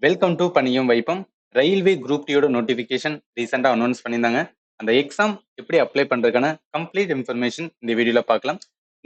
Welcome to பணியும் வைப்பம். Railway group டியோட notification ரீசெண்டாக announce பண்ணியிருந்தாங்க. அந்த எக்ஸாம் எப்படி அப்ளை பண்ணுறதுக்கான கம்ப்ளீட் இன்ஃபர்மேஷன் இந்த வீடியோவில் பார்க்கலாம்.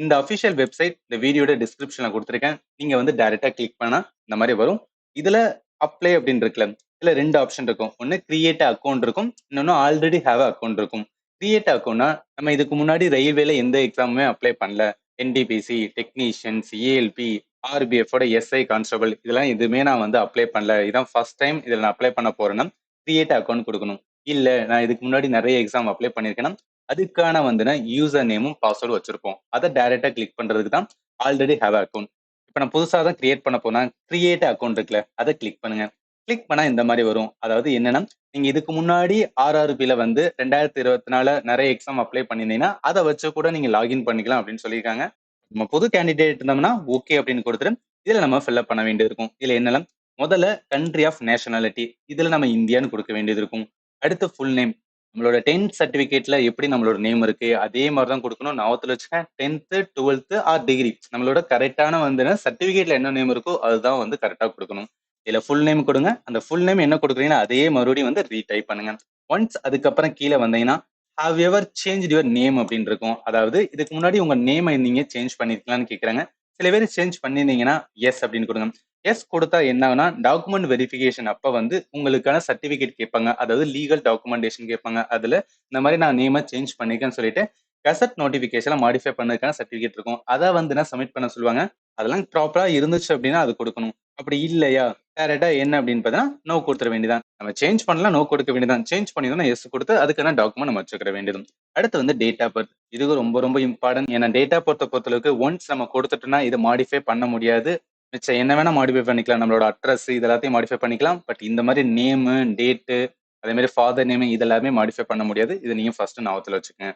இந்த அஃபிஷியல் வெப்சைட் இந்த வீடியோட டிஸ்கிரிப்ஷனில் கொடுத்துருக்கேன். நீங்கள் வந்து டைரெக்டாக கிளிக் பண்ணால் இந்த மாதிரி வரும். இதில் அப்ளை அப்படின்னு இருக்குல்ல, இதில் ரெண்டு ஆப்ஷன் இருக்கும். ஒன்று கிரியேட் அக்கௌண்ட் இருக்கும், இன்னொன்று ஆல்ரெடி ஹேவ் அக்கௌண்ட் இருக்கும். கிரியேட் அக்கௌண்ட்னா நம்ம இதுக்கு முன்னாடி ரயில்வேல எந்த எக்ஸாமுமே அப்ளை பண்ணல, என்டிபிசி, டெக்னீஷியன்ஸ், ஏஎல்பி, ஆர்பிஎஃபோட எஸ்ஐ கான்ஸ்டபிள் இதெல்லாம் எதுவுமே நான் வந்து அப்ளை பண்ணல, இதான் ஃபர்ஸ்ட் டைம் இதில் நான் அப்ளை பண்ண போறேன்னா கிரியேட் அக்கௌண்ட் கொடுக்கணும். இல்லை நான் இதுக்கு முன்னாடி நிறைய எக்ஸாம் அப்ளை பண்ணியிருக்கேன்னா அதுக்கான வந்து யூசர் நேமும் பாஸ்வேர்டு வச்சிருப்போம். அதை டைரெக்டாக கிளிக் பண்றதுக்கு தான் ஆல்ரெடி ஹேவ் அக்கௌண்ட். இப்போ நான் புதுசாக தான் கிரியேட் பண்ண போனா கிரியேட் அக்கௌண்ட் இருக்குல்ல, அதை கிளிக் பண்ணுங்க. கிளிக் பண்ணா இந்த மாதிரி வரும். அதாவது என்னன்னா, நீங்க இதுக்கு முன்னாடி ஆர்ஆர்பில வந்து 2024 நிறைய எக்ஸாம் அப்ளை பண்ணியிருந்தீங்கன்னா அதை வச்சு கூட நீங்க லாகின் பண்ணிக்கலாம் அப்படின்னு சொல்லியிருக்காங்க. நம்ம புது கேண்டிடேட் இருந்தோம்னா ஓகே அப்படின்னு கொடுத்துட்டு இதுல நம்ம ஃபில்அப் பண்ண வேண்டியது இருக்கும். இதுல என்னெல்லாம், முதல்ல கண்ட்ரி ஆஃப் நேஷனாலிட்டி, இதுல நம்ம இந்தியான்னு கொடுக்க வேண்டியது இருக்கும். அடுத்து ஃபுல் நேம், நம்மளோட 10th சர்டிபிகேட்ல எப்படி நம்மளோட நேம் இருக்கு அதே மாதிரி தான் கொடுக்கணும். ஞாபகத்துல வச்சுக்க, 10th 12th ஆர் டிகிரி நம்மளோட கரெக்டான வந்து சர்டிபிகேட்ல என்ன நேம் இருக்கோ அதுதான் வந்து கரெக்டா கொடுக்கணும். இதுல ஃபுல் நேம் கொடுங்க. அந்த ஃபுல் நேம் என்ன கொடுக்குறீங்கன்னா அதே மறுபடியும் வந்து ரீடைப் பண்ணுங்க. ஒன்ஸ் அதுக்கப்புறம் கீழே வந்தீங்கன்னா have ever change your name அப்படின்னு இருக்கும். அதாவது இதுக்கு முன்னாடி உங்க நேமை நீங்க சேஞ்ச் பண்ணிருக்கலாம்னு கேட்குறாங்க. சில பேர் சேஞ்ச் பண்ணிருந்தீங்கன்னா எஸ் அப்படின்னு கொடுங்க. எஸ் கொடுத்தா என்ன ஆகுனா, டாக்குமெண்ட் வெரிஃபிகேஷன் அப்ப வந்து உங்களுக்கான சர்டிபிகேட் கேட்பாங்க. அதாவது லீகல் டாக்குமெண்டேஷன் கேட்பாங்க. அதுல இந்த மாதிரி நான் நேமை சேஞ்ச் பண்ணிருக்கேன்னு சொல்லிட்டு கசட் நோட்டிபிகேஷனை மாடிஃபை பண்ணதுக்கான சர்டிபிகேட் இருக்கும். அதை வந்து நான் சப்மிட் பண்ண சொல்லுவாங்க. அதெல்லாம் ப்ராப்பரா இருந்துச்சு அப்படின்னா அது கொடுக்கணும். அப்படி இல்லையா, டேரக்டா என்ன அப்படின்னு பார்த்தீங்கன்னா நோ கொடுத்துட வேண்டியதான். நம்ம சேஞ்ச் பண்ணலாம், நோ கொடுக்க வேண்டியதான். சேஞ்ச் பண்ணிதான் எஸ் கொடுத்து அதுக்கான டாக்குமெண்ட் நம்ம வச்சுக்கிற வேண்டியது. அடுத்து வந்து டேட் ஆஃப் பர்த். இது ரொம்ப ரொம்ப இம்பார்ட்டன்ட். ஏன்னா டேட் ஆஃப் பர்த்தை பொறுத்தளவுக்கு ஒன்ஸ் நம்ம கொடுத்துட்டோம்னா இதை மாடிஃபை பண்ண முடியாது. மிச்சம் என்ன வேணா மாடிஃபை பண்ணிக்கலாம், நம்மளோட அட்ரஸ் இது எல்லாத்தையும் மாடிஃபை பண்ணிக்கலாம். பட் இந்த மாதிரி நேமு, டேட்டு, அதே மாதிரி ஃபாதர் நேம் இது எல்லாமே மாடிஃபை பண்ண முடியாது. இதை நீங்க ஃபர்ஸ்ட் ஞாபகத்துல வச்சுக்கோங்க.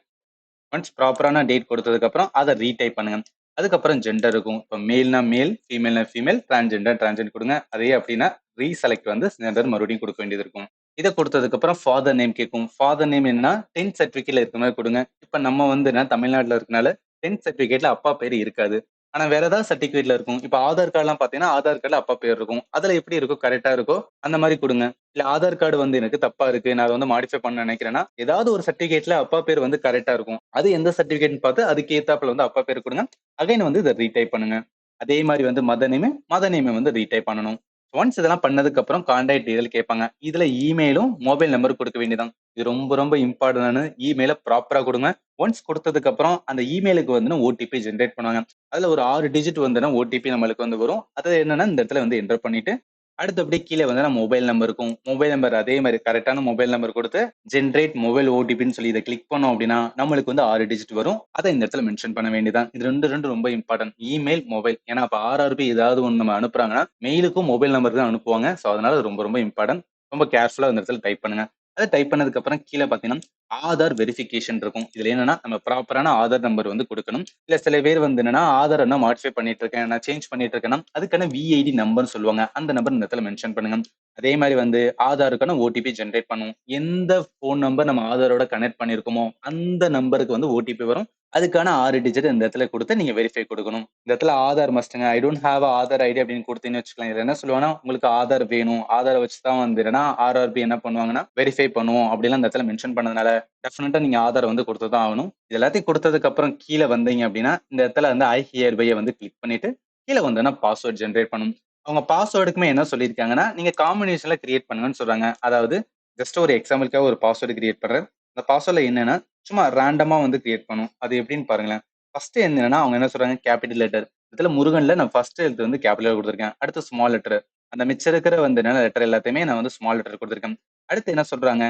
ஒன்ஸ் ப்ராப்பரான டேட் கொடுத்ததுக்கு அப்புறம் அதை ரீடைப் பண்ணுங்க. அதுக்கப்புறம் ஜெண்டர் இருக்கும். இப்போ மேல்னா மேல், ஃபீமேல்னா ஃபீமேல், டிரான்ஸ்ஜெண்டர் கொடுங்க. அதே அப்படின்னா ரீசெலக்ட் வந்து ஜெண்டர் மறுபடியும் கொடுக்க வேண்டியது இருக்கும். இதை கொடுத்ததுக்கு அப்புறம் ஃபாதர் நேம் கேட்கும். ஃபாதர் நேம் என்னன்னா 10th சர்டிபிகேட்ல இருக்க மாதிரி கொடுங்க. இப்ப நம்ம வந்து தமிழ்நாட்டுல இருக்கனால 10th சர்டிபிகேட்ல அப்பா பேர் இருக்காது. ஆனா வேற ஏதாவது சர்டிபிகேட்ல இருக்கும். இப்ப ஆதார் கார்டுலாம் பாத்தீங்கன்னா ஆதார் கார்டுல அப்பா பேர் இருக்கும். அதுல எப்படி இருக்கோ கரெக்டா இருக்கோ அந்த மாதிரி கொடுங்க. இல்ல ஆதார் கார்டு வந்து எனக்கு தப்பா இருக்கு, நான் அதை வந்து மாடிஃபை பண்ண நினைக்கிறேன்னா ஏதாவது ஒரு சர்டிபிகேட்ல அப்பா பேர் வந்து கரெக்டா இருக்கும். அது எந்த சர்டிபிகேட்னு பார்த்து அதுக்கு ஏத்தாப்புல வந்து அப்பா பேர் கொடுங்க. அகைன் வந்து இதை ரீடைப் பண்ணுங்க. அதே மாதிரி வந்து மத நேம் வந்து ரீடைப் பண்ணணும். ஒன்ஸ் இதெல்லாம் பண்ணதுக்கு அப்புறம் கான்டாக்ட் டீடைல் கேட்பாங்க. இதுல இமெயிலும் மொபைல் நம்பர் கொடுக்க வேண்டியதான். இது ரொம்ப ரொம்ப இம்பார்ட்டன்டான. இமெயில ப்ராப்பரா கொடுங்க. ஒன்ஸ் கொடுத்ததுக்கு அப்புறம் அந்த இமெயிலுக்கு வந்து ஓடிபி ஜென்ரேட் பண்ணுவாங்க. அதுல ஒரு 6 டிஜிட் வந்து ஓடிபி நம்மளுக்கு வந்து வரும். அது என்னன்னா இந்த இடத்துல வந்து என்டர் பண்ணிட்டு அடுத்தபடி கீழே வந்து நம்ம மொபைல் நம்பர் இருக்கும். மொபைல் நம்பர் அதே மாதிரி கரெக்டான மொபைல் நம்பர் கொடுத்து ஜென்ரேட் மொபைல் ஓடிபின்னு சொல்லி இதை கிளிக் பண்ணோம் அப்படின்னா நம்மளுக்கு வந்து 6 டிஜிட் வரும். அதை இந்த இடத்துல மென்ஷன் பண்ண வேண்டியதான். இது ரெண்டு ரொம்ப இம்பார்ட்டன்ட். Email, mobile. ஏன்னா அப்ப ஆர்ஆர்பி ஏதாவது ஒன்று நம்ம அனுப்புறாங்கன்னா மெயிலுக்கும் மொபைல் நம்பருக்கு தான் அனுப்புவாங்க. ஸோ அதனால அது ரொம்ப ரொம்ப இம்பார்ட்டன்ட். ரொம்ப கேர்ஃபுல்லா இந்த இடத்துல டைப் பண்ணுங்க. அதை டைப் பண்ணதுக்கு அப்புறம் கீழே பாத்தீங்கன்னா ஆதார் வெரிஃபிகேஷன் இருக்கும். இதுல என்னன்னா நம்ம ப்ராப்பரான ஆதார் நம்பர் வந்து கொடுக்கணும். இல்ல சில பேர் வந்து என்னன்னா ஆதார் என்ன மாடிஃபை பண்ணிட்டு இருக்கேன், நான் சேஞ்ச் பண்ணிட்டு இருக்கேன்னா அதுக்கான விஐடி நம்பர் சொல்லுவாங்க. அந்த நம்பர் இந்த இடத்துல மென்ஷன் பண்ணுங்க. அதே மாதிரி வந்து ஆதாருக்கான ஓடிபி ஜென்ரேட் பண்ணும். எந்த போன் நம்பர் நம்ம ஆதாரோட கனெக்ட் பண்ணிருக்கோமோ அந்த நம்பருக்கு வந்து ஓடிபி வரும். அதுக்கான 6 டிஜிட் இந்த இடத்துல கொடுத்து நீங்க வெரிஃபை கொடுக்கணும். இந்த இடத்துல ஆதார் மஸ்ட்டுங்க. I don't have Aadhaar ID அப்படின்னு கொடுத்தீங்கன்னு வச்சுக்கலாம். இதுல என்ன சொல்லுவாங்கன்னா உங்களுக்கு ஆதார் வேணும், ஆதாரை வச்சு தான் வந்து ஆர்ஆர்பி என்ன பண்ணுவாங்கன்னா வெரிஃபை பண்ணுவோம் அப்படிலாம் இந்த இடத்துல மென்ஷன் பண்ணதுனால டெஃபினட்டா நீங்க ஆதார் வந்து கொடுத்து தான் ஆகணும். இது எல்லாத்தையும் கொடுத்ததுக்கு அப்புறம் கீழே வந்தீங்க அப்படின்னா இந்த இடத்துல வந்து ஐ ஹியர் பையை வந்து கிளிக் பண்ணிட்டு கீழே வந்தோன்னா பாஸ்வேர்ட் ஜென்ரேட் பண்ணணும். அவங்க பாஸ்வேர்டுக்குமே என்ன சொல்லியிருக்காங்கன்னா நீங்க காம்பினேஷன்ல கிரியேட் பண்ணுங்கன்னு சொல்றாங்க. அதாவது ஜஸ்ட் ஒரு எக்ஸாம்பிளுக்காக ஒரு பாஸ்வேர்டு கிரியேட் பண்றேன். அந்த பாஸ்வேர்ட்ல என்னன்னா சும்மா ரேண்டமா வந்து கிரியேட் பண்ணும். அது எப்படின்னு பாருங்களேன். ஃபர்ஸ்ட் என்னன்னா அவங்க என்ன சொல்றாங்க, கேபிட்டல் லெட்டர். இதுல முருகன்ல நான் ஃபர்ஸ்ட் எழுத்து வந்து கேபிட்டல் கொடுத்துருக்கேன். அடுத்து ஸ்மால் லெட்டர். அந்த மிச்சம் இருக்கிற வந்து லெட்டர் எல்லாத்தையுமே நான் வந்து ஸ்மால் லெட்டர் கொடுத்துருக்கேன். அடுத்து என்ன சொல்றாங்க,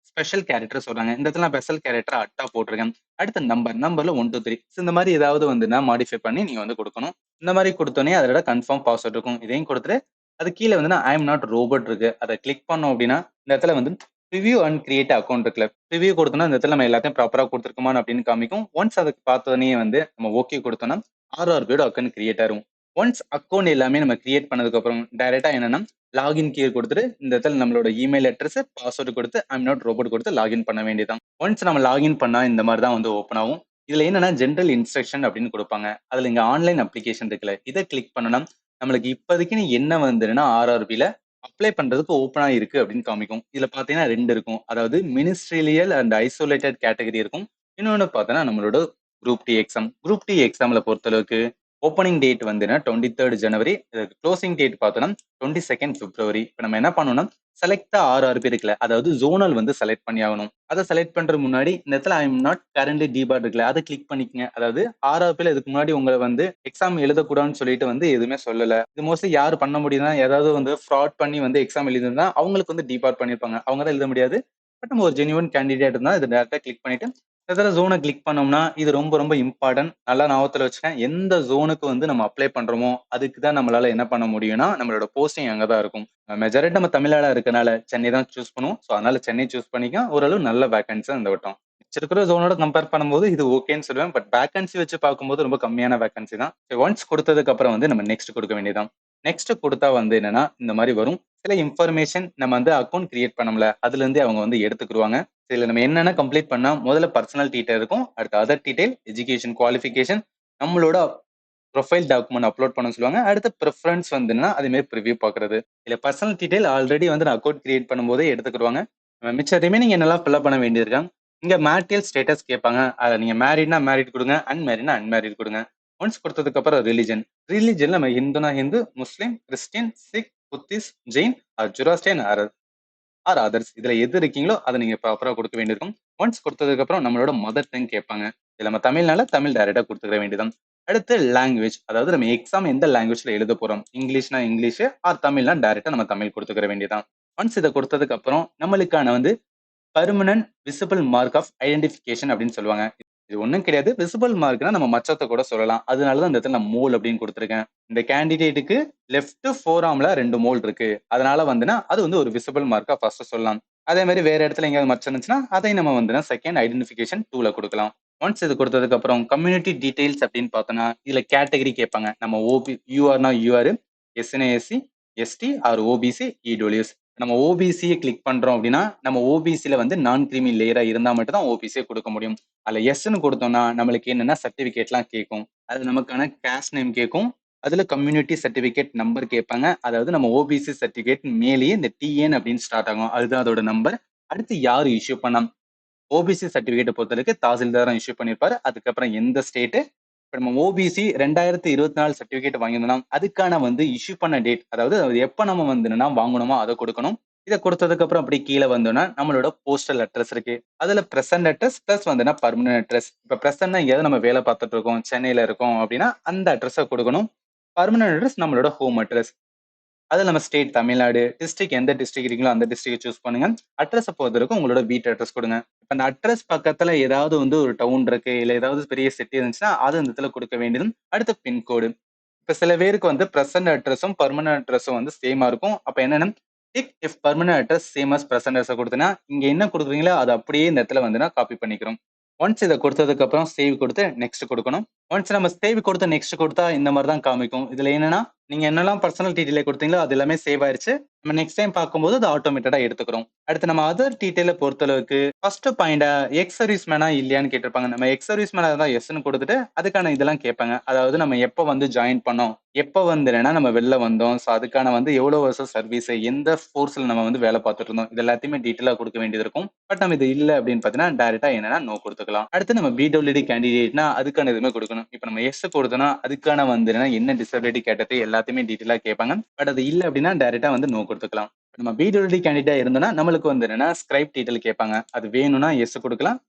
ஸ்பெஷல் கேரக்டர் சொல்றாங்க. இந்த இடத்துல நான் ஸ்பெஷல் கேரக்டர் அட்டா போட்டிருக்கேன். அடுத்து நம்பர்ல 1 2 3 இந்த மாதிரி ஏதாவது வந்து மாடிஃபை பண்ணி நீங்க வந்து கொடுக்கணும். இந்த மாதிரி கொடுத்தோன்னே அதோட கன்ஃபார்ம் பாஸ்வேர்ட் இருக்கும். இதையும் கொடுத்துட்டு அது கீழே வந்து ஐ எம் நாட் ரோபோட் இருக்கு. அதை கிளிக் பண்ணோம் அப்படின்னா இந்த இடத்துல வந்து ரிவ்யூ அண்ட் கிரியேட் அக்கௌண்ட் இருக்குல்ல, ரிவ்யூ கொடுத்தோம்னா இந்த இடத்துல நம்ம எல்லாத்தையும் ப்ராப்பரா கொடுத்துருக்கோமா அப்படின்னு காமிக்கும். ஒன்ஸ் அதை பார்த்தோன்னே வந்து நம்ம ஓகே கொடுத்தோம்னா ஆர்ஆர்பியோட அக்கௌண்ட் கிரியேட் ஆகும். ஒன்ஸ் அக்கௌண்ட் எல்லாமே நம்ம கிரியேட் பண்ணதுக்கு அப்புறம் டைரக்டா என்னன்னா லாகின் கீ கொடுத்துட்டு இந்த இடத்துல நம்மளோட இமெயில் அட்ரஸ், பாஸ்வேர்டு கொடுத்து ஐம் நாட் ரோபோட் கொடுத்து லாகின் பண்ண வேண்டியதான். ஒன்ஸ் நம்ம லாகின் பண்ணா இந்த மாதிரி தான் வந்து ஓப்பன் ஆகும். இதுல என்னன்னா ஜென்ரல் இன்ஸ்ட்ரக்ஷன் அப்படின்னு கொடுப்பாங்க. அதுல இங்க ஆன்லைன் அப்ளிகேஷன் இருக்குல்ல, இதை கிளிக் பண்ணனா நம்மளுக்கு இப்போதைக்கு என்ன வந்துன்னா ஆர்ஆர்பில அப்ளை பண்றதுக்கு ஓப்பனா இருக்கு அப்படின்னு காமிக்கும். இதுல பாத்தீங்கன்னா 2 இருக்கும். அதாவது மினிஸ்ட்ரியல் அண்ட் ஐசோலேட்டட் கேட்டகரி இருக்கும். இன்னொன்னு பார்த்தோன்னா நம்மளோட group D exam. Group D எக்ஸாம்ல பொறுத்தளவுக்கு ஓப்பனிங் டேட் வந்துன்னா 23 ஜனவரி. க்ளோசிங் டேட் பார்த்தோன்னா 22 பிப்ரவரி. இப்ப நம்ம என்ன பண்ணணும்னா, செலக்ட் 6 இருக்குல்ல. அதாவது ஜோனல் வந்து செலக்ட் பண்ணி ஆகணும். அத செலக்ட் பண்றதுக்கு முன்னாடி இந்த இடத்துல ஐ அம் நாட் கரண்ட்லி டிபார்ட் இருக்குல்ல. அத கிளிக் பண்ணிக்கங்க. அதாவது 6 இதுக்கு முன்னாடி உங்கள வந்து எக்ஸாம் எழுதக்கூடாதுன்னு சொல்லிட்டு வந்து எதுவுமே சொல்லல. இது மோஸ்ட்லி யார் பண்ண முடியும்னா, யாராவது வந்து ஃப்ராட் பண்ணி வந்து எக்ஸாம் எழுதியிருந்தா அவங்களுக்கு வந்து டிபார்ட் பண்ணியிருப்பாங்க. அவங்க தான் எழுத முடியாது. பட் நம்ம ஒரு ஜென்யூன் கேண்டிடேட் இருந்தா இத டைரக்ட்டா கிளிக் பண்ணிட்டு இதுல ஜோன கிளிக் பண்ணோம்னா, இது ரொம்ப ரொம்ப இம்பார்ட்டன்ட். நல்லா ஞாபகத்துல வச்சுக்கங்க. எந்த ஜோனுக்கு வந்து நம்ம அப்ளை பண்றோமோ, அதுக்கு தான் நம்மளால என்ன பண்ண முடியும்னா, நம்மளோட போஸ்டிங் அங்க தான் இருக்கும். மெஜாரிட்டி நம்ம தமிழ்நாடா இருக்கனால சென்னை தான் சூஸ் பண்ணுவோம். ஸோ அதனால சென்னை சூஸ் பண்ணிக்க. ஓரளவு நல்ல வேக்கன்ஸி இந்த வட்டம். மிச்சம் இருக்கிற ஜோனோட கம்பேர் பண்ணும்போது இது ஓகேன்னு சொல்லுவேன். பட் வேக்கன்சி வச்சு பார்க்கும்போது ரொம்ப கம்மியான வேக்கன்சி தான். ஒன்ஸ் குடுத்ததுக்கு அப்புறம் வந்து நம்ம நெக்ஸ்ட் குடுக்க வேண்டியதுதான். நெக்ஸ்ட் குடுத்தா வந்து என்னன்னா, இந்த மாரி வரும். சில இன்ஃபர்மேஷன் நம்ம வந்து அக்கவுண்ட் கிரியேட் பண்ணோம்ல, அதுலருந்தே அவங்க வந்து எடுத்துக்குருவாங்க. இதுல நம்ம என்னென்ன கம்ப்ளீட் பண்ணா, முதல்ல பர்சனல் டீட்டெயில் இருக்கும். அடுத்து அதர் டீட்டெயில், எஜுகேஷன் குவாலிஃபிகேஷன், நம்மளோட ப்ரொஃபைல் டாக்குமெண்ட் அப்லோட் பண்ண சொல்லுவாங்க. அடுத்து பிரெஃபரன்ஸ் வந்துன்னா, அதே மாரி பிரிவ்யூ பார்க்குறது. இதுல பர்சனல் டீட்டெயில் ஆல்ரெடி வந்து நான் அக்கவுண்ட் கிரியேட் பண்ணும்போதே எடுத்துக்குருவாங்க. மிச்ச ரிமைனிங் என்னலாம் ஃபில் அப் பண்ண வேண்டியது இருக்கா? இங்க மேரிட்டல் ஸ்டேட்டஸ் கேட்பாங்க. அத நீங்க மேரிட்னா மேரிட் குடுங்க. அன்மேரிட்னா அன்மேரிட் குடுங்க. ஒன்ஸ் குடுத்ததுக்கு அப்புறம் ரிலிஜன். ரிலிஜன்ல நம்ம ஹிந்துனா Hindu, Muslim, Christian, Sikh, Buddhist, Jain or Zoroastrian or others. இதுல எது இருக்கீங்களோ அத நீங்க ப்ராப்பரா குடுக்க வேண்டியிருக்கும். ஒன்ஸ் குடுத்ததுக்கு அப்புறம் நம்மளோட மதர் டங் கேட்பாங்க. இதுல நம்ம தமிழ்னால தமிழ் டைரக்ட்டா குடுத்துக்க வேண்டியதுதான். அடுத்து லாங்குவேஜ். அதாவது நம்ம எக்ஸாம் எந்த லாங்குவேஜ்ல எழுதப் போறோம். இங்கிலீஷ்னா இங்கிலீஷ் ஆர் தமிழ்னா டைரக்ட்டா நம்ம தமிழ் குடுத்துக்கிற வேண்டியதுதான். ஒன்ஸ் இத குடுத்ததுக்கு அப்புறம் நம்மளுக்கான வந்து permanent visible mark of identification அப்படின்னு சொல்லுவாங்க. இது ஒண்ணும் கிடையாது. விசிபிள் மார்க்னா நம்ம மச்சத்த கூட சொல்லலாம். அதனால தான் இந்த இடத்துல நான் மோல் அப்படின்னு குடுத்திருக்கேன். இந்த கேண்டிடேட்டுக்கு லெஃப்ட் ஃபோர் ஆர்ம்ல 2 மோல் இருக்கு. அதனால வந்துனா அது வந்து ஒரு விசிபிள் மார்க்கா ஃபர்ஸ்ட் சொல்லலாம். அதே மாரி வேற இடத்துல எங்கேயாவது மச்சம் இருந்துச்சுன்னா, அதையும் நம்ம வந்துனா செகண்ட் ஐடென்டிஃபிகேஷன் டூல குடுக்கலாம். ஒன்ஸ் இது குடுத்ததுக்கு அப்புறம் கம்யூனிட்டி டீடைல்ஸ் அப்படின்னு பார்த்தோம்னா, இதுல கேட்டகரி கேட்பாங்க. நம்ம யூஆர்னா யூஆர், எஸ்சினா SC, ST or OBC, EWS. நம்ம ஓபிசியை கிளிக் பண்றோம் அப்படின்னா, நம்ம ஓபிசில வந்து நான் கிரீமி லேயரா இருந்தா மட்டும் தான் ஓபிசியை குடுக்க முடியும். அதுல எஸ்ன்னு குடுத்தோம்னா, நம்மளுக்கு என்னன்னா சர்டிபிகேட்லாம் கேட்கும். அது நமக்கான கேஸ்ட் நேம் கேட்கும். அதுல கம்யூனிட்டி சர்டிபிகேட் நம்பர் கேட்பாங்க. அதாவது நம்ம ஓபிசி சர்டிபிகேட் மேலேயே இந்த டிஎன் அப்படின்னு ஸ்டார்ட் ஆகும். அதுதான் அதோட நம்பர். அடுத்து யாரு இஷ்யூ பண்ணா ஓபிசி சர்டிபிகேட்ட பொறுத்தவரைக்கும் தாசில்தார் தான் இஷ்யூ பண்ணியிருப்பாரு. அதுக்கப்புறம் எந்த ஸ்டேட் இப்ப நம்ம ஓபிசி 2024 சர்டிபிகேட் வாங்கியிருந்தோம்னா, அதுக்கான வந்து இஷ்யூ பண்ண டேட் அதாவது அது எப்ப நம்ம வந்து என்னன்னா வாங்கணுமோ அத குடுக்கணும். இத குடுத்ததுக்கு அப்புறம் அப்படியே கீழ வந்தோம்னா, நம்மளோட போஸ்டல் அட்ரஸ் இருக்கு. அதுல பிரசன்ட் அட்ரஸ் பிளஸ் வந்துனா பெர்மனன்ட் அட்ரஸ். இப்ப பிரசன்ட்னா எங்கேயாவது நம்ம வேலை பார்த்துட்டு இருக்கோம், சென்னையில இருக்கோம் அப்படின்னா, அந்த அட்ரஸ குடுக்கணும். பெர்மனன்ட் அட்ரஸ் நம்மளோட ஹோம் அட்ரஸ். அதுல நம்ம ஸ்டேட் தமிழ்நாடு, டிஸ்ட்ரிக்ட் எந்த டிஸ்ட்ரிக்ட் இருக்கீங்களோ அந்த டிஸ்ட்ரிக்ட் சூஸ் பண்ணுங்க. அட்ரஸ பொறுத்தவரைக்கும் உங்களோட வீட்டு அட்ரஸ் குடுங்க. இப்ப அந்த அட்ரஸ் பக்கத்துல ஏதாவது வந்து ஒரு டவுன் இருக்கு, இல்ல ஏதாவது பெரிய சிட்டி இருந்துச்சுன்னா, அது அந்த இடத்துல குடுக்க வேண்டியது. அடுத்து பின்கோடு. இப்ப சில பேருக்கு வந்து பிரசன்ட் அட்ரஸும், பெர்மனன்ட் அட்ரஸும் வந்து சேமா இருக்கும். அப்ப என்னன்னா, tick if permanent address same as present address குடுத்தேன்னா, இங்க என்ன குடுக்குறீங்களோ அத அப்படியே இந்த இடத்துல வந்து நான் காப்பி பண்ணிக்கிறோம். ஒன்ஸ் இத குடுத்ததுக்கு அப்புறம் சேவ் குடுத்து நெக்ஸ்ட் குடுக்கணும். ஒன்ஸ் நம்ம சேவ் குடுத்து நெக்ஸ்ட் குடுத்தா இந்த மாரி தான் காமிக்கும். இதுல என்னன்னா, நீங்க என்னலாம் பர்சனல் டீடைல் குடுத்தீங்களோ அது எல்லாமே சேவ் ஆயிருச்சு. நம்ம நெக்ஸ்ட் டைம் பார்க்கும்போது அது ஆட்டோமேட்டடா எடுத்துக்கிறோம். அடுத்து நம்ம அதர் டீடைல பொறுத்தளவுக்கு ஃபர்ஸ்ட் பாயிண்ட் எக்ஸ் சர்வீஸ் மேனா இல்லையான்னு கேட்டிருப்பாங்க. நம்ம எக்ஸ் சர்வீஸ் மேனா இருந்தா எஸ்ன்னு குடுத்துட்டு அதுக்கான இதெல்லாம் கேட்பாங்க. அதாவது நம்ம எப்ப வந்து ஜாயின் பண்ணோம்? எப்ப வந்து என்னன்னா நம்ம வெளில வந்தோம். சோ அதுக்கான வந்து எவ்வளவு வருஷம் சர்வீஸ், எந்த ஃபோர்ஸ்ல நம்ம வந்து வேலை பார்த்துட்டு இருந்தோம். இது எல்லாத்தையுமே டீடைலா குடுக்க வேண்டியது இருக்கும். பட் நம்ம இது இல்ல அப்படின்னு பார்த்தீங்கன்னா, டைரக்ட்டா என்னன்னா நோ குடுத்துக்கலாம். அடுத்து நம்ம பிடபிள்யூடி கேண்டிடேட்னா அதுக்கான எதுவுமே குடுக்கணும். இப்ப நம்ம எஸ் குடுத்தோம்னா அதுக்கான வந்து என்ன டிசபிலிட்டி கேட்டது எல்லாத்தையுமே டீடைலா கேட்பாங்க. பட் அது இல்ல அப்படின்னா டைரக்ட்டா வந்து நோ குடுத்துக்கலாம். நம்ம பிடபிள்யூடி கேண்டிடேட்டா இருந்தோம்னா நம்மளுக்கு வந்து ஸ்கிரைப் டீடைல் கேட்பாங்க. அது வேணும்னா எஸ் குடுக்கலாம்.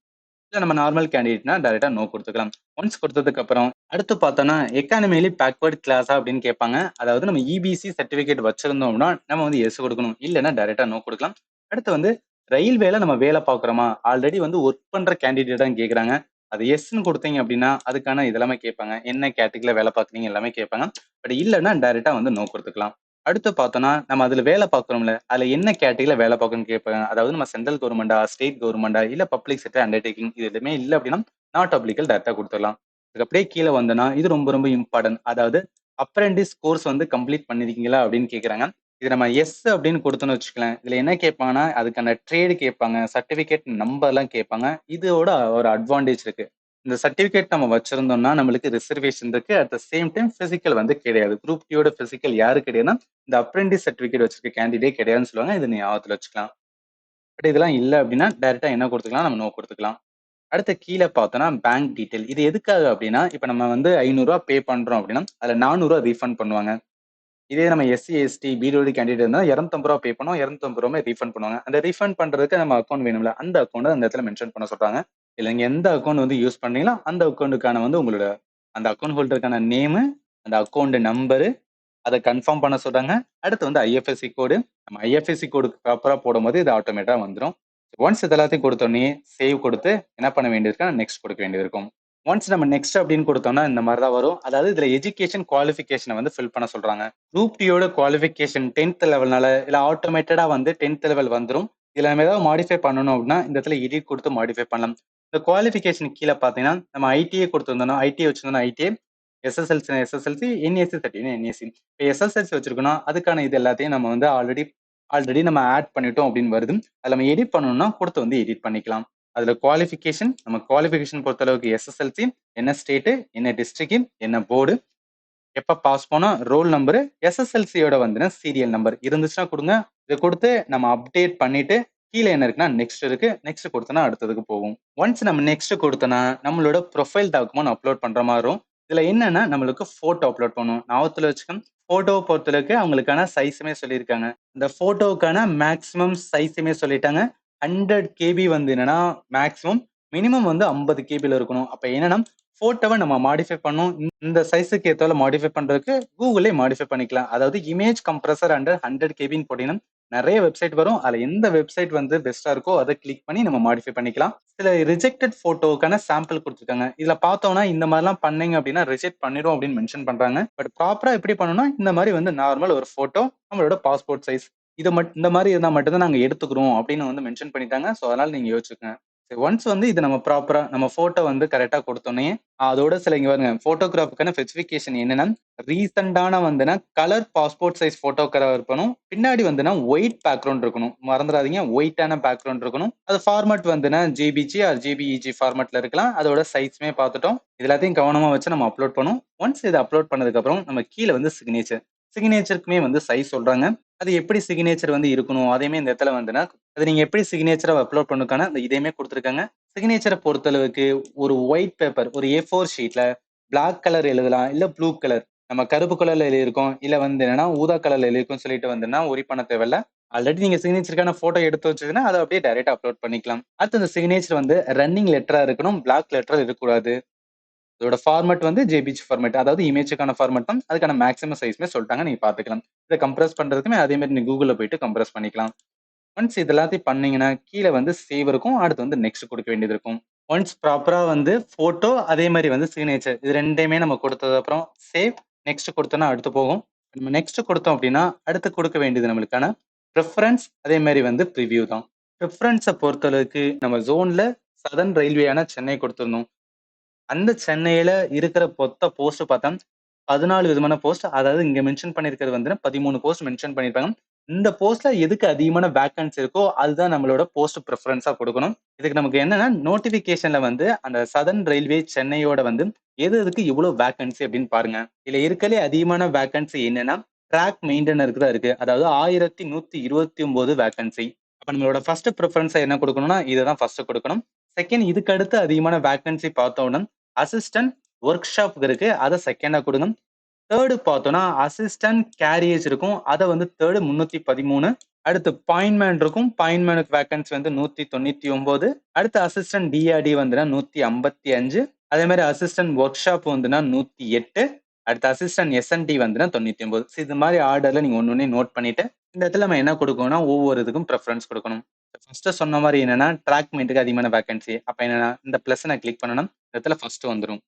இல்ல நம்ம நார்மல் கேண்டிடேட்னா டைரக்ட்டா நோ குடுத்துக்கலாம். ஒன்ஸ் குடுத்ததுக்கு அப்புறம் அடுத்து பார்த்தோம்னா, எக்கானமிலி பேக்வர்ட் கிளாஸா அப்படின்னு கேட்பாங்க. அதாவது நம்ம இபிசி சர்டிபிகேட் வச்சிருந்தோம்னா, நம்ம வந்து எஸ் குடுக்கணும். இல்லன்னா டைரக்ட்டா நோ குடுக்கலாம். அடுத்து வந்து ரயில்வேல நம்ம வேலை பார்க்குறோமா? ஆல்ரெடி வந்து வொர்க் பண்ற கேண்டிடேட் தான் கேட்குறாங்க. அது எஸ்ன்னு குடுத்தீங்க அப்படின்னா, அதுக்கான இதெல்லாமே கேட்பாங்க. என்ன கேட்டகரில வேலை பார்க்குறீங்க எல்லாமே கேட்பாங்க. பட் இல்லன்னா டைரக்ட்டா வந்து நோ குடுத்துக்கலாம். அடுத்து பார்த்தோம்னா, நம்ம அதுல வேலை பார்க்குறோம்ல, அதுல என்ன கேட்டகரில வேலை பார்க்கணும்னு கேட்பாங்க. அதாவது நம்ம சென்ட்ரல் கவர்ன்மென்ட்டா, ஸ்டேட் கவர்ன்மென்ட்டா, இல்ல பப்ளிக் செக்டார் அண்டர்டேக்கிங் இது எதுவுமே இல்ல அப்படின்னா, நாட் அப்ளிகல் டைரக்ட்டா குடுத்துடலாம். அதுக்கு அப்படியே கீழ வந்தோம்னா, இது ரொம்ப ரொம்ப இம்பார்ட்டன்ட். அதாவது அப்ரென்டிஸ் கோர்ஸ் வந்து கம்ப்ளீட் பண்ணியிருக்கீங்களா அப்படின்னு கேட்குறாங்க. இது நம்ம எஸ் அப்படின்னு குடுத்தோம்னு வச்சுக்கோங்களேன். இதுல என்ன கேட்பாங்கன்னா, அதுக்கான ட்ரேடு கேட்பாங்க, சர்டிபிகேட் நம்பர்லாம் கேட்பாங்க. இதோட ஒரு அட்வான்டேஜ் இருக்கு. இந்த சர்டிபிகேட் நம்ம வச்சிருந்தோம்னா நம்மளுக்கு ரிசர்வேஷன் இருக்கு. At the same time physical வந்து கிடையாது. குரூப் டியோட பிசிக்கல் யாரு கிடையாதுன்னா இந்த அப்ரெண்டிஸ் சர்டிபிகேட் வச்சிருக்க கேண்டிடேட் கிடையாதுன்னு சொல்லுவாங்க. இது ஞாபகத்துல வச்சுக்கலாம். பட் இதெல்லாம் இல்ல அப்படின்னா டைரக்டா என்ன கொடுத்துக்கலாம், நம்ம நோ கொடுத்துக்கலாம். அடுத்து கீழ பார்த்தோம்னா பேங்க் டீடைல். இது எதுக்காக அப்படின்னா, இப்ப நம்ம வந்து ரூ. 500 பே பண்றோம் அப்படின்னா, அதுல ரூ. 400 ரீஃபண்ட் பண்ணுவாங்க. இதே நம்ம எஸ்சி, எஸ்டி, பிடபிள்யூடி கேண்டிடேட் இருந்தா ரூ. 250 பே பண்ணோம். ரூ. 250 ரீஃபண்ட் பண்ணுவாங்க. அந்த ரீஃபண்ட் பண்றதுக்கு நம்ம அக்கவுண்ட் வேணும்ல. அந்த அக்கவுண்ட் அந்த இடத்துல மென்ஷன் பண்ண சொல்றாங்க. இல்ல நீங்க எந்த அக்கவுண்ட் வந்து யூஸ் பண்ணீங்களோ அந்த அக்கவுண்ட்க்கான வந்து உங்களோட அந்த அக்கவுண்ட் ஹோல்டருக்கான நேமு, அந்த அக்கவுண்ட் நம்பரு அத கன்ஃபார்ம் பண்ண சொல்றாங்க. அடுத்து வந்து ஐஎஃப்எஸ்சி கோடு. நம்ம ஐஎஃப்எஸ்சி கோடுக்கு ப்ராப்பரா போடும்போது இது ஆட்டோமேட்டா வந்துரும். ஒன்ஸ் இது எல்லாத்தையும் கொடுத்தோனே சேவ் கொடுத்து என்ன பண்ண வேண்டியிருக்கும், நெக்ஸ்ட் கொடுக்க வேண்டியது இருக்கும். ஒன்ஸ் நம்ம நெக்ஸ்ட் அப்படின்னு கொடுத்தோம்னா இந்த மாதிரி தான் வரும். அதாவது இதுல எஜுகேஷன் குவாலிஃபிகேஷனை வந்து ஃபில் பண்ண சொல்றாங்க. குரூப் டியோட குவாலிஃபிகேஷன் 10th லெவல்னால இல்ல ஆட்டோமேட்டடா வந்து 10th லெவல் வந்துரும். இதுல நம்ம ஏதாவது மாடிஃபை பண்ணணும் அப்படின்னா இந்த இடத்துல எடிட் கொடுத்து மாடிஃபை பண்ணலாம். இந்த குவாலிஃபிகேஷன் கீழே பார்த்தீங்கன்னா நம்ம ஐடிஏ கொடுத்துருந்தோம்னா ஐடிஏ வச்சிருந்தோம்னா ITA, SSLC SSLC, NAC certificate NAC. இப்போ எஸ்எஸ்எல்சி வச்சிருக்கோம்னா அதுக்கான இது எல்லாத்தையும் நம்ம வந்து ஆல்ரெடி ஆல்ரெடி நம்ம ஆட் பண்ணிட்டோம் அப்படின்னு வருது. அதில் நம்ம எடிட் பண்ணணும்னா கொடுத்து வந்து எடிட் பண்ணிக்கலாம். அதுல குவாலிஃபிகேஷன் நம்ம குவாலிஃபிகேஷன் பொறுத்த அளவுக்கு எஸ்எஸ்எல்சி, என்ன ஸ்டேட்டு, என்ன டிஸ்ட்ரிக்ட், என்ன போர்டு, எப்ப பாஸ் போனா ரோல் நம்பரு, எஸ்எஸ்எல்சியோட வந்து சீரியல் நம்பர் இருந்துச்சுன்னா கொடுங்க. இதை கொடுத்து நம்ம அப்டேட் பண்ணிட்டு கீழே என்ன இருக்குன்னா நெக்ஸ்ட் இருக்கு. நெக்ஸ்ட் கொடுத்தோன்னா அடுத்ததுக்கு போகும். ஒன்ஸ் நம்ம நெக்ஸ்ட் கொடுத்தோன்னா நம்மளோட ப்ரொஃபைல் டாக்குமெண்ட் அப்லோட் பண்ற மாதிரி இருக்கும். இதுல என்னன்னா நம்மளுக்கு போட்டோ அப்லோட் பண்ணணும். ஞாபகத்துல வச்சுக்கோங்க. போட்டோவை பொறுத்தளவுக்கு அவங்களுக்கான சைஸுமே சொல்லியிருக்காங்க. இந்த போட்டோவுக்கான மேக்ஸிமம் சைஸுமே சொல்லிட்டாங்க. 100 கேபி வந்து என்னன்னா மேக்ஸிமம், மினிமம் வந்து 50 கேபில இருக்கணும். அப்ப என்னன்னா போட்டோவை நம்ம மாடிஃபை பண்ணோம். இந்த சைஸுக்கு ஏத்தால மாடிஃபை பண்றதுக்கு கூகுளே மாடிஃபை பண்ணிக்கலாம். அதாவது இமேஜ் கம்ப்ரஸர் அண்டர் 100 கேபின்னு போட்டீங்கன்னா நிறைய வெப்சைட் வரும். அதுல எந்த வெப்சைட் வந்து பெஸ்டா இருக்கோ அதை கிளிக் பண்ணி நம்ம மாடிஃபை பண்ணிக்கலாம். சில ரிஜெக்டட் போட்டோக்கான சாம்பிள் கொடுத்துருக்காங்க. இதுல பார்த்தோம்னா இந்த மாதிரிலாம் பண்ணீங்க அப்படின்னா ரிஜெக்ட் பண்ணிடும் அப்படின்னு மென்ஷன் பண்றாங்க. பட் ப்ராப்பரா எப்படி பண்ணணும்னா இந்த மாதிரி வந்து நார்மல் ஒரு போட்டோ, நம்மளோட பாஸ்போர்ட் சைஸ் இது இந்த மாதிரி இருந்தா மட்டும்தான் நாங்க எடுத்துக்கிறோம் அப்படின்னு வந்து மென்ஷன் பண்ணிட்டாங்க. ஸோ அதனால நீங்க யோசிச்சுக்கோங்க. ஒன்ஸ் வந்து இது நம்ம ப்ராப்பரா நம்ம போட்டோ வந்து கரெக்டா கொடுத்தோன்னே அதோட சில இங்க பாருங்க போட்டோகிராஃபுக்கான ஸ்பெசிஃபிகேஷன் என்னன்னா ரீசெண்டான வந்துன்னா கலர் பாஸ்போர்ட் சைஸ் போட்டோகிராஃப் இருக்கணும். பின்னாடி வந்துன்னா ஒயிட் பேக்ரவுண்ட் இருக்கணும். மறந்துடாதீங்க, ஒயிட்டான பேக்ரவுண்ட் இருக்கணும். அது ஃபார்மட் வந்துன்னா ஜேபிஜி ஆர் ஜேபிஇஜி ஃபார்மட்ல இருக்கலாம். அதோட சைஸ்மே பார்த்துட்டோம். இது எல்லாத்தையும் கவனமா வச்சு நம்ம அப்லோட் பண்ணுவோம். ஒன்ஸ் இதை அப்லோட் பண்ணதுக்கு அப்புறம் நம்ம கீழே வந்து சிக்னேச்சருக்குமே வந்து சைஸ் சொல்றாங்க. அது எப்படி சிக்னேச்சர் வந்து இருக்கணும் அதையுமே இந்த இடத்துல வந்துன்னா அது நீங்க எப்படி சிக்னேச்சரை அப்லோட் பண்ணுக்கான அந்த இதையுமே கொடுத்துருக்காங்க. சிக்னேச்சரை பொறுத்தளவுக்கு ஒரு ஒயிட் பேப்பர், ஒரு A4 ஷீட்ல பிளாக் கலர் எழுதலாம், இல்ல ப்ளூ கலர். நம்ம கருப்பு கலர்ல எழுதியிருக்கோம், இல்ல வந்து என்னன்னா ஊதா கலர்ல எழுதியிருக்கோம் சொல்லிட்டு வந்துன்னா ஒரி பண்ண தேவையில்ல. ஆல்ரெடி நீங்க சிக்னேச்சருக்கான போட்டோ எடுத்து வச்சதுன்னா அதை அப்படியே டைரக்டா அப்லோட் பண்ணிக்கலாம். அடுத்து அந்த சிக்னேச்சர் வந்து ரன்னிங் லெட்டரா இருக்கணும், பிளாக் லெட்டர் இருக்கக்கூடாது. இதோட ஃபார்மட் வந்து ஜேபிஜி ஃபார்மட், அதாவது இமேஜுக்கான ஃபார்மட் தான். அதுக்கான மேக்ஸிமம் சைஸ்மே சொல்லிட்டாங்க, நீங்க பாத்துக்கலாம். இதை கம்ப்ரஸ் பண்றதுக்குமே அதே மாதிரி நீங்க கூகுள்ல போயிட்டு கம்ப்ரஸ் பண்ணிக்கலாம். ஒன்ஸ் இது எல்லாத்தையும் பண்ணீங்கன்னா கீழே வந்து சேவ் இருக்கும். அடுத்து வந்து நெக்ஸ்ட் கொடுக்க வேண்டியது இருக்கும். ஒன்ஸ் ப்ராப்பரா வந்து போட்டோ அதே மாதிரி வந்து சிக்னேச்சர் இது ரெண்டையுமே நம்ம கொடுத்தது அப்புறம் சேவ் நெக்ஸ்ட் கொடுத்தோம்னா அடுத்து போகும். நம்ம நெக்ஸ்ட் கொடுத்தோம் அப்படின்னா அடுத்து கொடுக்க வேண்டியது நம்மளுக்கான ப்ரிஃபரன்ஸ் அதே மாதிரி வந்து ப்ரிவியூ தான். ப்ரிஃபரன்ஸை பொறுத்தளவுக்கு நம்ம ஜோன்ல சதர்ன் ரயில்வேயான சென்னை கொடுத்துருந்தோம். அந்த சென்னையில இருக்கிற மொத்த போஸ்ட் பார்த்தா 14 விதமான போஸ்ட். அதாவது இங்க மென்ஷன் பண்ணியிருக்கிறது வந்து 13 போஸ்ட் மென்ஷன் பண்ணியிருப்பாங்க. இந்த போஸ்ட்ல எதுக்கு அதிகமான வேக்கன்சி இருக்கோ அதுதான் நம்மளோட போஸ்ட் ப்ரிஃபரன்ஸா கொடுக்கணும். இதுக்கு நமக்கு என்னன்னா நோட்டிபிகேஷன்ல வந்து அந்த சதர்ன் ரயில்வே சென்னையோட வந்து எதுக்கு இவ்வளவு வேக்கன்சி அப்படின்னு பாருங்க. இதுல இருக்கலே அதிகமான வேக்கன்சி என்னன்னா ட்ராக் மெயின்டெனருக்கு தான் இருக்கு. அதாவது 1129 வேக்கன்சி. அப்ப நம்மளோட ஃபர்ஸ்ட் ப்ரிஃபரன்ஸா என்ன கொடுக்கணும்னா இதை தான் ஃபர்ஸ்ட் கொடுக்கணும். செகண்ட் இதுக்கு அடுத்து அதிகமான வேக்கன்சி பார்த்தோம்னா அசிஸ்டன்ட் ஒர்க் ஷாப் இருக்கு, அதை செகண்டா கொடுங்க. தேர்டு பார்த்தோம்னா அசிஸ்டன்ட் கேரியேஜ் இருக்கும், அதை வந்து தேர்டு 313. அடுத்து பாயின்ட்மேன் இருக்கும், பாயின்ட்மேனுக்கு வேக்கன்சி வந்து 199. அடுத்து அசிஸ்டன்ட் டிஆர்டி வந்துன்னா 155. அதே மாதிரி அசிஸ்டன்ட் ஒர்க் ஷாப் வந்துன்னா 108. அடுத்து அசிஸ்டன்ட் எஸ்என்டி வந்துன்னா 99. இது மாதிரி ஆர்டர்ல நீங்க ஒன்னொன்னே நோட் பண்ணிட்டு இந்த இடத்துல நம்ம என்ன கொடுக்கணும்னா ஒவ்வொரு இதுக்கும் ப்ரிஃபரன்ஸ் கொடுக்கணும். ஃபர்ஸ்ட் சொன்ன மாதிரி என்னன்னா ட்ராக் மெயின்ட்டுக்கு அதிகமான வேகன்சி. அப்ப என்னன்னா இந்த பிளஸ் நான் கிளிக் பண்ணணும், இந்த இடத்துல ஃபர்ஸ்ட் வந்துடும்.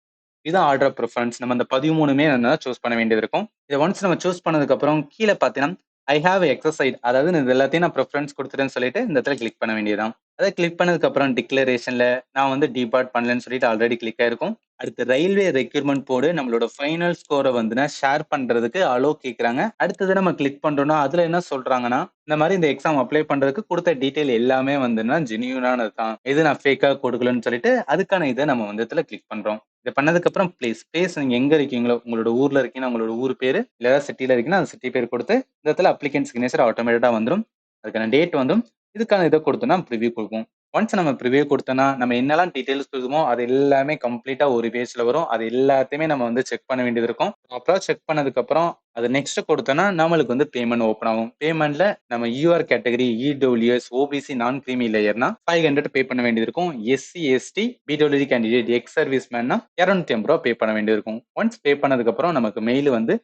இதுதான் ஆர்டர் ஆஃப் ப்ரிஃபரன்ஸ். நம்ம இந்த 13மே சூஸ் பண்ண வேண்டியது இருக்கும். இதை ஒன்ஸ் நம்ம சூஸ் பண்ணதுக்கு அப்புறம் கீழே பார்த்தீங்கன்னா ஐ ஹாவ் எக்ஸசைட், அதாவது இது எல்லாத்தையும் நான் ப்ரிஃபரன்ஸ் கொடுத்துட்டேன்னு சொல்லிட்டு இந்த இடத்துல கிளிக் பண்ண வேண்டியதுதான். அதை கிளிக் பண்ணதுக்கு அப்புறம் டிக்ளரேஷன்ல நான் வந்து டிபார்ட் பண்ணலன்னு சொல்லிட்டு ஆல்ரெடி கிளிக் ஆயிருக்கும். அடுத்து ரயில்வே ரெக்ரூட்மெண்ட் போர்டு நம்மளோட ஃபைனல் ஸ்கோரை வந்துனா ஷேர் பண்றதுக்கு அலோ கேக்குறாங்க. அடுத்தது நம்ம கிளிக் பண்றோம்னா அதுல என்ன சொல்றாங்கன்னா, இந்த மாதிரி இந்த எக்ஸாம் அப்ளை பண்றதுக்கு கொடுத்த டீடைல் எல்லாமே வந்துன்னா ஜெனியூனானது தான். எது நான் ஃபேக்கா கொடுக்கலன்னு சொல்லிட்டு அதுக்கான இதை நம்ம வந்து இதுல கிளிக் பண்றோம். இதை பண்ணதுக்கு அப்புறம் பிளேஸ் நீங்க எங்க இருக்கீங்களோ, உங்களோட ஊர்ல இருக்கீங்கன்னா உங்களோட ஊர் பேரு, இல்ல ஏதாவது சிட்டில இருக்கீங்கன்னா அந்த சிட்டி பேர் கொடுத்து இந்த இடத்துல அப்ளிகன்ட் சிக்னேச்சர் ஆட்டோமேட்டடா வந்துரும். அதுக்கான டேட் வந்துரும். இதுக்கான இதை கொடுத்தோம்னா ப்ரிவ்யூ கொடுக்கும். ஒன்ஸ் நம்ம ப்ரிவ்யூ கொடுத்தோம்னா நம்ம என்னெல்லாம் டீடைல்ஸ் கொடுக்குமோ அது எல்லாமே கம்ப்ளீட்டா ஒரு பேஜ்ல வரும். அது எல்லாத்தையுமே நம்ம வந்து செக் பண்ண வேண்டியது இருக்கும். அப்புறம் செக் பண்ணதுக்கு அப்புறம் அது நெக்ஸ்ட் கொடுத்தோம்னா நம்மளுக்கு வந்து பேமெண்ட் ஓப்பன் ஆகும். பேமெண்ட்ல நம்ம UR category, EWS, OBC, non creamy லேயர்னா 500 பே பண்ண வேண்டியது இருக்கும். SC, ST, PWD candidate, ex service மேன்னா 250 ரூபா பே பண்ண வேண்டியது இருக்கும். ஒன்ஸ் பே பண்ணதுக்கு அப்புறம் நமக்கு மெயில் வந்து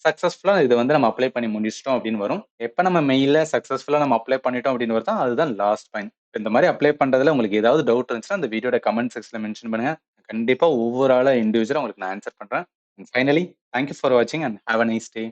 சக்சஸ்ஃபுல்லா இதை வந்து நம்ம அப்ளை பண்ணி முடிச்சிட்டோம் அப்படின்னு வரும். எப்ப நம்ம மெயில சக்சஸ்ஃபுல்லா நம்ம அப்ளை பண்ணிட்டோம் அப்படின்னு வருதோ அதுதான் லாஸ்ட் பாயிண்ட். இந்த மாதிரி அப்ளை பண்றதுல உங்களுக்கு ஏதாவது டவுட் இருந்துச்சுன்னா அந்த வீடியோட கமெண்ட் செக்ஷன்ல மென்ஷன் பண்ணுங்க. கண்டிப்பா ஒவ்வொரு ஆளா இண்டிவிஜுவலா உங்களுக்கு நான் ஆன்சர் பண்றேன். ஃபைனலி தேங்க்யூ ஃபார் வாட்சிங் and have a nice day.